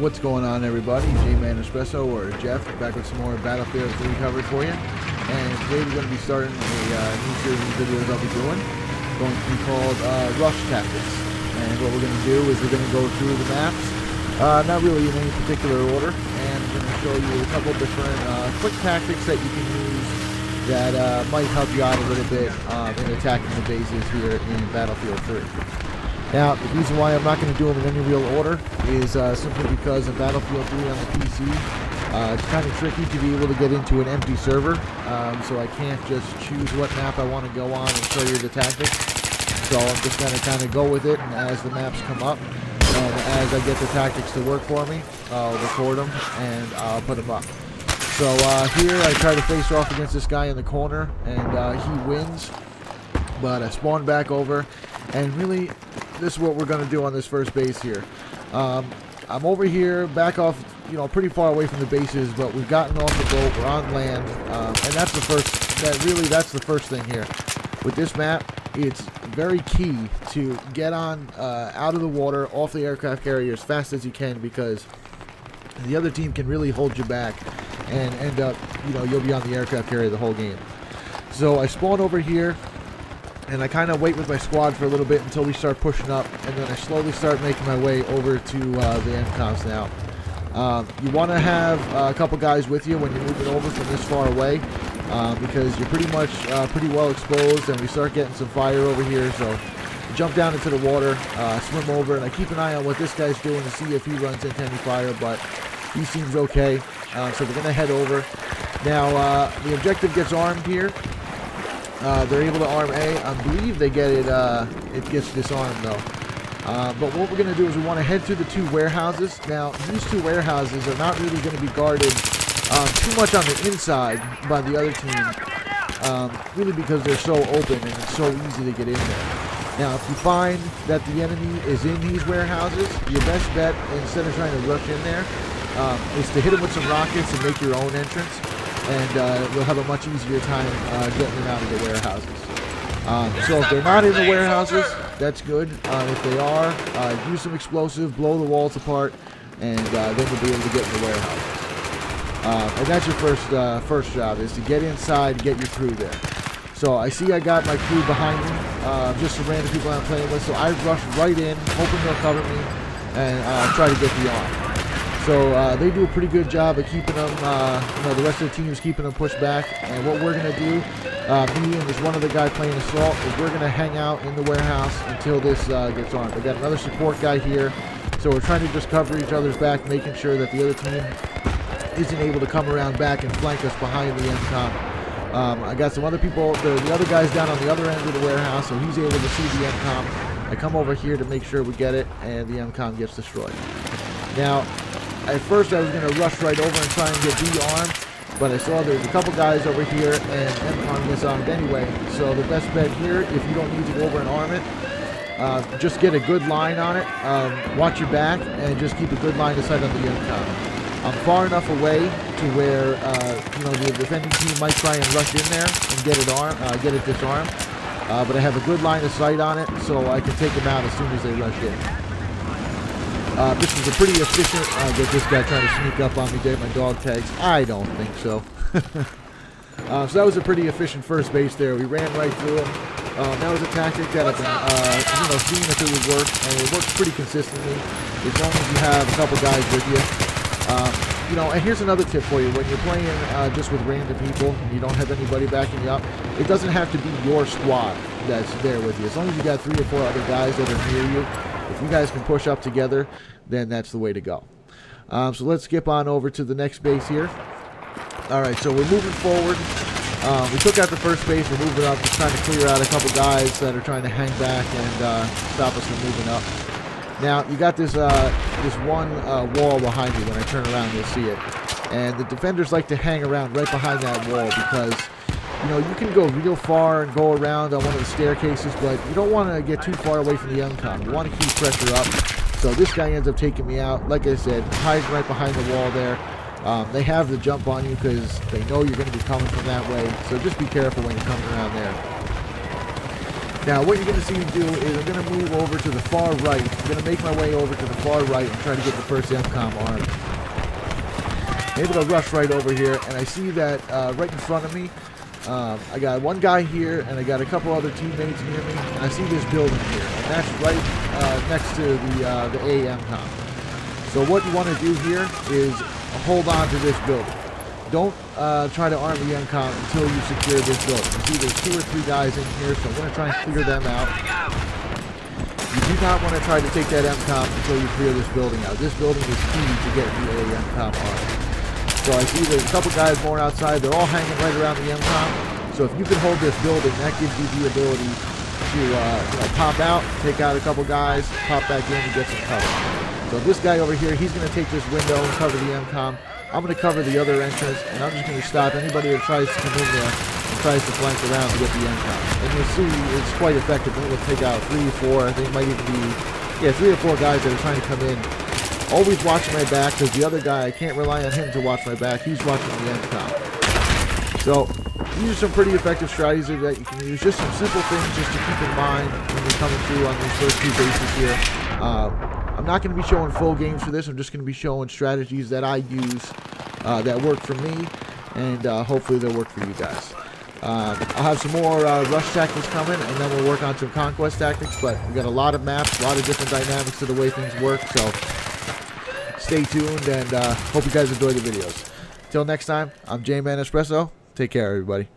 What's going on, everybody? J-Man Espresso, or Jeff, back with some more Battlefield 3 coverage for you. And today we're going to be starting a new series of videos I'll be doing. Going to be called Rush Tactics. And what we're going to do is we're going to go through the maps, not really in any particular order, and I'm going to show you a couple different quick tactics that you can use that might help you out a little bit in attacking the bases here in Battlefield 3. Now, the reason why I'm not going to do them in any real order is simply because in Battlefield 3 on the PC, it's kind of tricky to be able to get into an empty server, so I can't just choose what map I want to go on and show you the tactics. So I'm just going to kind of go with it, and as the maps come up, and as I get the tactics to work for me, I'll record them and I'll put them up. So here I try to face off against this guy in the corner, and he wins, but I spawn back over, and really, this is what we're going to do on this first base here. I'm over here, back off, pretty far away from the bases, but we've gotten off the boat, we're on land, and that's the first thing here. With this map, it's very key to get on out of the water, off the aircraft carrier as fast as you can, because the other team can really hold you back and end up, you'll be on the aircraft carrier the whole game. So I spawn over here, and I kind of wait with my squad for a little bit until we start pushing up, and then I slowly start making my way over to the MCOMs now. You want to have a couple guys with you when you're moving over from this far away, because you're pretty much pretty well exposed, and we start getting some fire over here. So jump down into the water, swim over, and I keep an eye on what this guy's doing to see if he runs into any fire, but he seems okay. So we're going to head over. Now, the objective gets armed here. They're able to arm A. I believe they get it, it gets disarmed though. But what we're going to do is we want to head to the two warehouses. Now, these two warehouses are not really going to be guarded too much on the inside by the other team, really because they're so open and it's so easy to get in there. Now, if you find that the enemy is in these warehouses, your best bet, instead of trying to rush in there, is to hit them with some rockets and make your own entrance. And we'll have a much easier time getting them out of the warehouses. So if they're not in the warehouses, that's good. If they are, use some explosive, blow the walls apart, and then you'll be able to get in the warehouses. And that's your first job, is to get inside, get your crew there. So I see I got my crew behind me, just some random people I'm playing with, so I rush right in, hoping they'll cover me, and try to get the arm. So they do a pretty good job of keeping them, the rest of the team is keeping them pushed back. And what we're going to do, me and there's one other guy playing assault, is we're going to hang out in the warehouse until this gets armed. We got another support guy here, so we're trying to just cover each other's back, making sure that the other team isn't able to come around back and flank us behind the MCOM. I got some other people, the other guy's down on the other end of the warehouse, so he's able to see the MCOM. I come over here to make sure we get it, and the MCOM gets destroyed. Now, at first I was going to rush right over and try and get B armed, but I saw there's a couple guys over here, and MCOM gets armed anyway. So the best bet here, if you don't need to go over and arm it, just get a good line on it, watch your back, and just keep a good line of sight on the MCOM. I'm far enough away to where the defending team might try and rush in there and get it disarmed, but I have a good line of sight on it, so I can take them out as soon as they rush in. This is a pretty efficient, get this guy trying to sneak up on me, get my dog tags. I don't think so. So that was a pretty efficient first base there. We ran right through him. That was a tactic that I've been, seeing if it would work, and it works pretty consistently as long as you have a couple guys with you. And here's another tip for you. When you're playing just with random people and you don't have anybody backing you up, it doesn't have to be your squad that's there with you. As long as you got 3 or 4 other guys that are near you, if you guys can push up together, then that's the way to go. So let's skip on over to the next base here. Alright, so we're moving forward. We took out the first base, we're moving up, just trying to clear out a couple guys that are trying to hang back and stop us from moving up. Now, you got this one wall behind you. When I turn around, you'll see it. And the defenders like to hang around right behind that wall because, you can go real far and go around on one of the staircases, but you don't want to get too far away from the MCOM. You want to keep pressure up. So this guy ends up taking me out. Like I said, hiding right behind the wall there. They have the jump on you because they know you're going to be coming from that way. So just be careful when you're coming around there. Now, what you're going to see me do is I'm going to move over to the far right. I'm going to make my way over to the far right and try to get the first MCOM arm. Able to rush right over here, and I see that right in front of me, I got one guy here, and I got a couple other teammates near me, and I see this building here, and that's right next to the AMCOM. So what you want to do here is hold on to this building. Don't try to arm the MCOM until you secure this building. You see there's 2 or 3 guys in here, so I'm going to try and clear them out. You do not want to try to take that MCOM until you clear this building out. This building is key to getting the AMCOM armed. So I see there's a couple guys more outside. They're all hanging right around the MCOM. So if you can hold this building, that gives you the ability to pop out, take out a couple guys, pop back in and get some cover. So this guy over here, he's going to take this window and cover the MCOM. I'm going to cover the other entrance, and I'm just going to stop anybody that tries to come in there and tries to flank around to get the MCOM. And you'll see it's quite effective. We'll take out 3 or 4. I think it might even be 3 or 4 guys that are trying to come in. Always watching my back, because the other guy, I can't rely on him to watch my back. He's watching the MCOM. So these are some pretty effective strategies that you can use. Just some simple things just to keep in mind when you're coming through on these first 2 bases here. I'm not going to be showing full games for this. I'm just going to be showing strategies that I use that work for me, and hopefully they'll work for you guys. I'll have some more rush tactics coming, and then we'll work on some conquest tactics, but we got a lot of maps, a lot of different dynamics to the way things work, so stay tuned, and hope you guys enjoy the videos. Till next time, I'm J-Man Espresso. Take care, everybody.